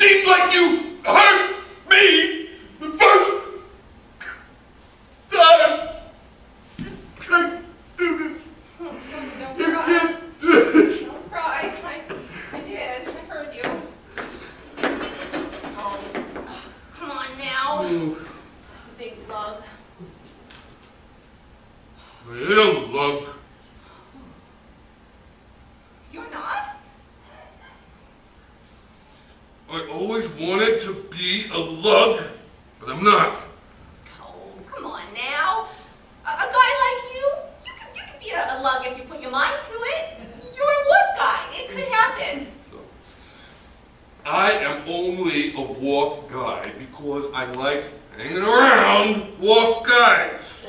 seemed like you hurt me the first time. You can't do this. Don't You cry. can't do this. Don't cry. I did. I heard you. Oh, come on now. Big lug. I ain't a lug. You're not? I always wanted to be a lug, but I'm not. Oh, come on now. A guy like you could be a lug if you put your mind to it. You're a wolf guy. It could happen. I am only a wharf guy because I like hanging around wharf guys.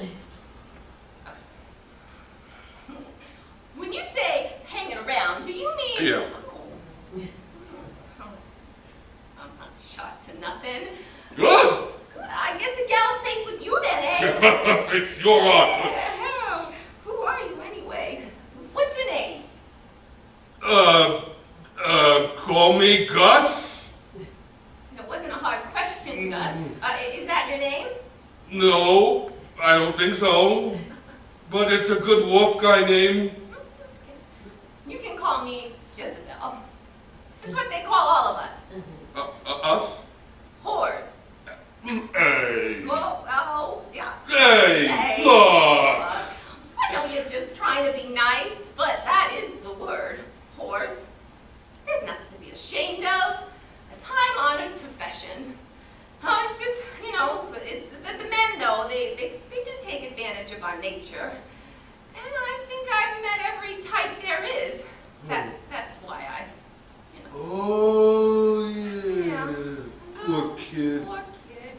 When you say hanging around, do you mean... Yeah. Oh, I'm not shot to nothing. Good. I guess a gal's safe with you then, eh? It sure ought Yeah. Who are you anyway? What's your name? Call me Gus? It wasn't a hard question, Gus. Is that your name? No, I don't think so. But it's a good wharf guy name. You can call me Jezebel. That's what they call all of us. Us? Whores. Hey. Oh, yeah. Hey, look. I know you're just trying to be nice, but that is the word, whores. There's nothing to be ashamed of. A time-honored profession. It's just, you know, the men, though, they do take advantage of our nature. And I think I've met every type there is. That's why I, you know. Oh, yeah. Poor kid. Poor kid.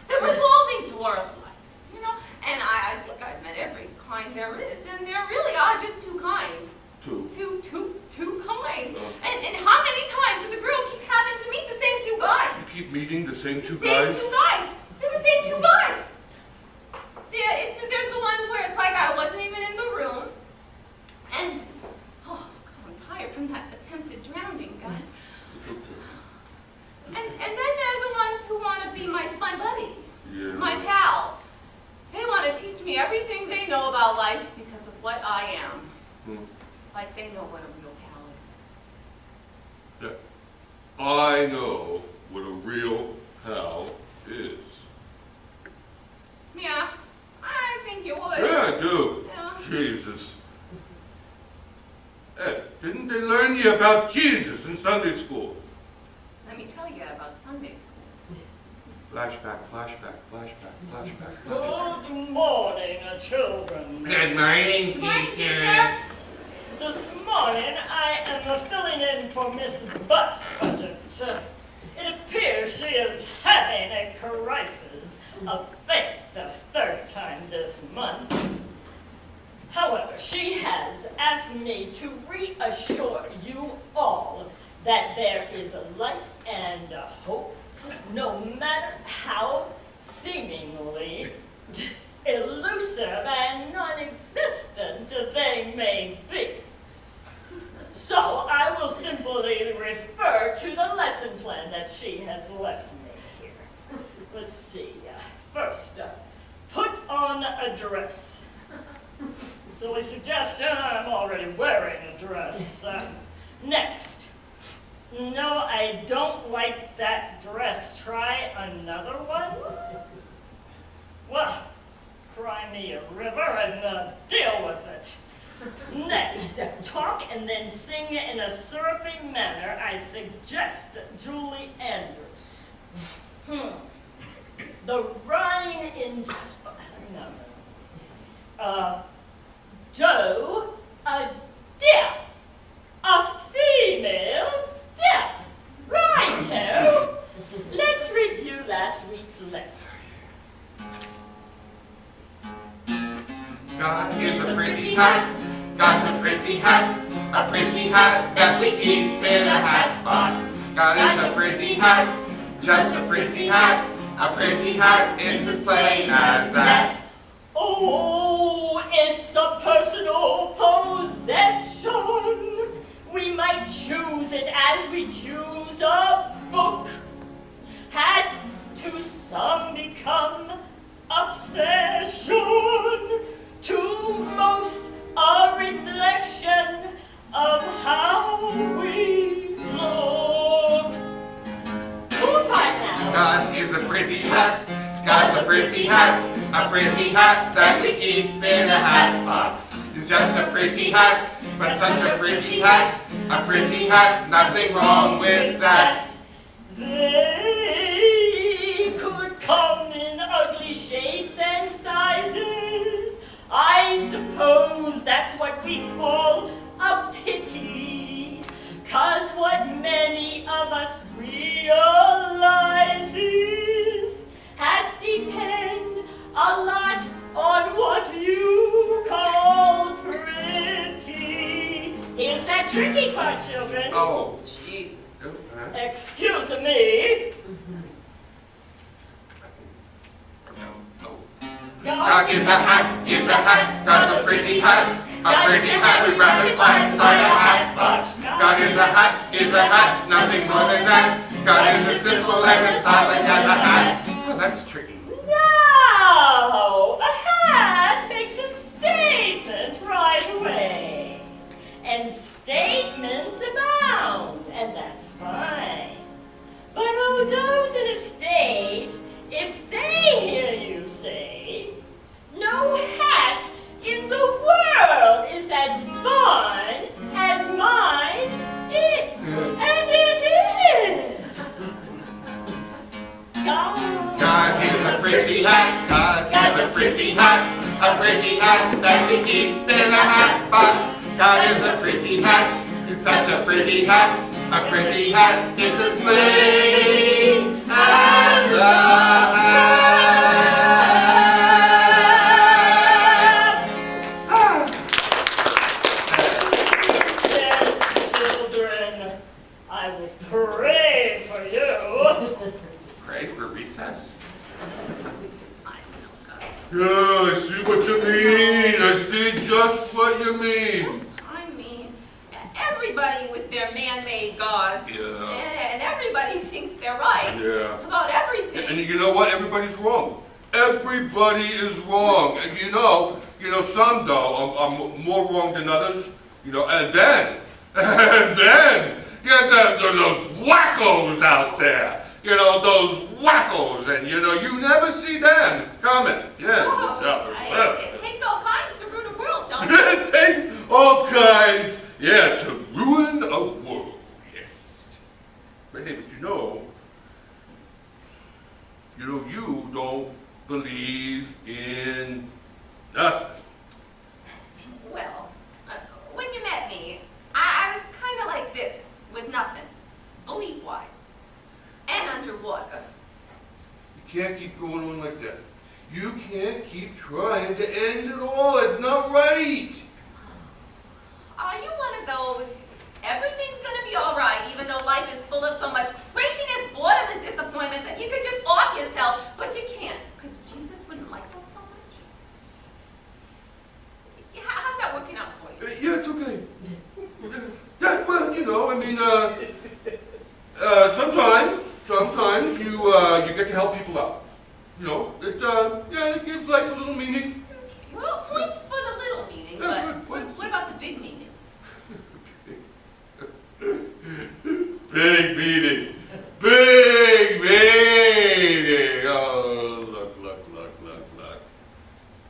The revolving door of life, you know. And I think I've met every kind there is. And there really are just two kinds. Two kinds. And how many times does a girl keep having to meet the same two guys? You keep meeting the same two Same guys? two guys. They're the same two guys. There's the ones where it's like I wasn't even in the room. And, oh, God, I'm tired from that attempted drowning, Gus. And then there are the ones who want to be my buddy, my pal. They want to teach me everything they know about life because of what I am. Like they know what a real pal is. Yeah. I know what a real pal is. Yeah, I think you would. Yeah, I do. Yeah. Jesus. Hey, didn't they learn you about Jesus in Sunday school? Let me tell you about Sunday school. Flashback, flashback, flashback, flashback, flashback. Good morning, children. Good morning, Good morning, teacher. This morning I am filling in for Miss Busbudget. It appears she is having a crisis of faith the third time this month. However, she has asked me to reassure you all that there is a light and a hope, no matter how seemingly elusive and non-existent they may be. So I will simply refer to the lesson plan that she has left me here. Let's see. First, put on a dress. Silly suggestion, I'm already wearing a dress. Next. No, I don't like that dress. Try another one? Well, cry me a river and deal with it. Next, talk and then sing in a syrupy manner. I suggest Julie Andrews. The Rhine Joe, a deer, a female deer. Righto. Let's review last week's lesson. God is a pretty hat, God's a pretty hat that we keep in a hat box. God is a pretty hat, just a pretty hat it's as plain as that. Oh, it's a personal possession. We might choose it as we choose a book. Hats to some become obsession, to most a reflection of how we look. Who part now? God is a pretty hat. God's a pretty hat. A pretty hat that we keep in a hat box. It's just a pretty hat, but such a pretty hat. A pretty hat, nothing wrong with that. They could come in ugly shapes and sizes. I suppose that's what we call a pity. 'Cause what many of us realize is hats depend a lot on what you call pretty. Here's that tricky part, children. Oh. Jesus. Excuse me. God is a hat, God's a pretty hat. A pretty hat we wrap it flat inside a hat box. God is a hat, nothing more than that. God is as simple and as silent as a hat. Well, that's tricky. Now, a hat makes a statement right away. And statements abound, and that's fine. But oh, those in a state, if they hear you say, no hat in the world is as fun as mine, and it is. God is a pretty hat, God is a pretty hat that we keep in a hat box. God is a pretty hat, it's such a pretty hat, it's as plain as a hat. Says children, I will pray for you. Pray for recess. Yeah, I see what you mean. I see just what you mean. I mean, everybody with their man-made gods. Yeah. And everybody thinks they're right. Yeah. About everything. And you know what? Everybody's wrong. Everybody is wrong. And you know, some though are more wrong than others. And then you have those wackos out there. Those wackos, and you never see them coming. Yes. It takes all kinds to ruin a world, don't it? It takes all kinds, to ruin a world. Yes. But hey, but you don't believe in nothing. Well, when you met me, I was kind of like this, with nothing, belief-wise. And underwater. You can't keep going on like that. You can't keep trying to end it all. It's not right. Are you one of those, everything's going to be all right, even though life is full of so much craziness, boredom, and disappointments, and you could just off yourself, but you can't, because Jesus wouldn't like that so much? How's that working out for you? Yeah, it's okay. Yeah, well, sometimes you get to help people out. It gives life a little meaning. Well, points for the little meaning, Yeah, but good points. what about the big meaning? Big meeting. Big meeting. Oh, look.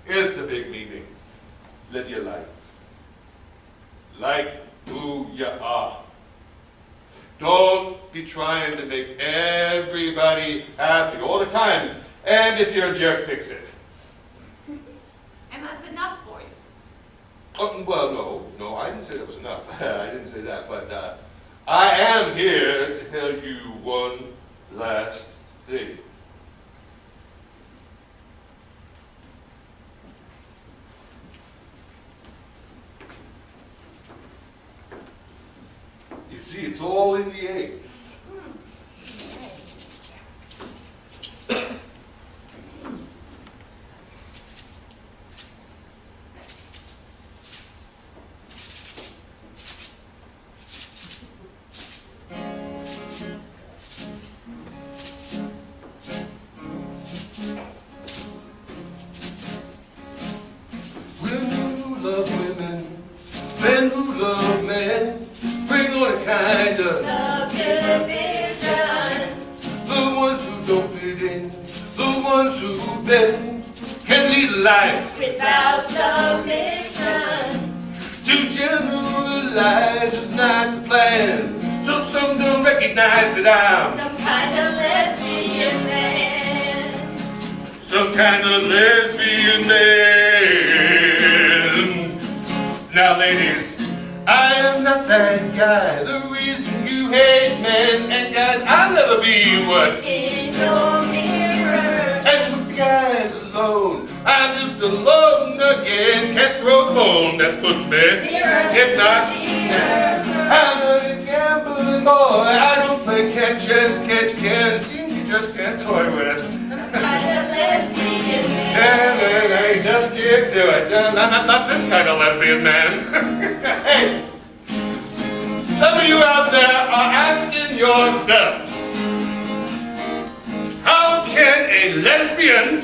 Here's the big meaning. Live your life. Like who you are. Don't be trying to make everybody happy all the time. And if you're a jerk, fix it. And that's enough for you. Oh, well, no, I didn't say that was enough. I didn't say that, but I am here to tell you one last thing. You see, it's all in the eggs. kind of Subdivisions. the ones who don't fit in, the ones who bend, can lead a life Without submission. to generalize is not the plan. So some don't recognize that I'm Some kind of lesbian man. some kind of lesbian man. Now ladies, I am not that guy. The reason you hate men and guys, I'll never be what. In your mirror. And with the guys alone, I'm just alone again. Can't throw the bone that puts me. If not, I'm a gambling boy. I don't play catch as catch can. Seems you just can't toy with it. Some kind of lesbian man. Hey, just can't do it. No, not this kind of lesbian man. Hey, some of you out there are asking yourselves, how can a lesbian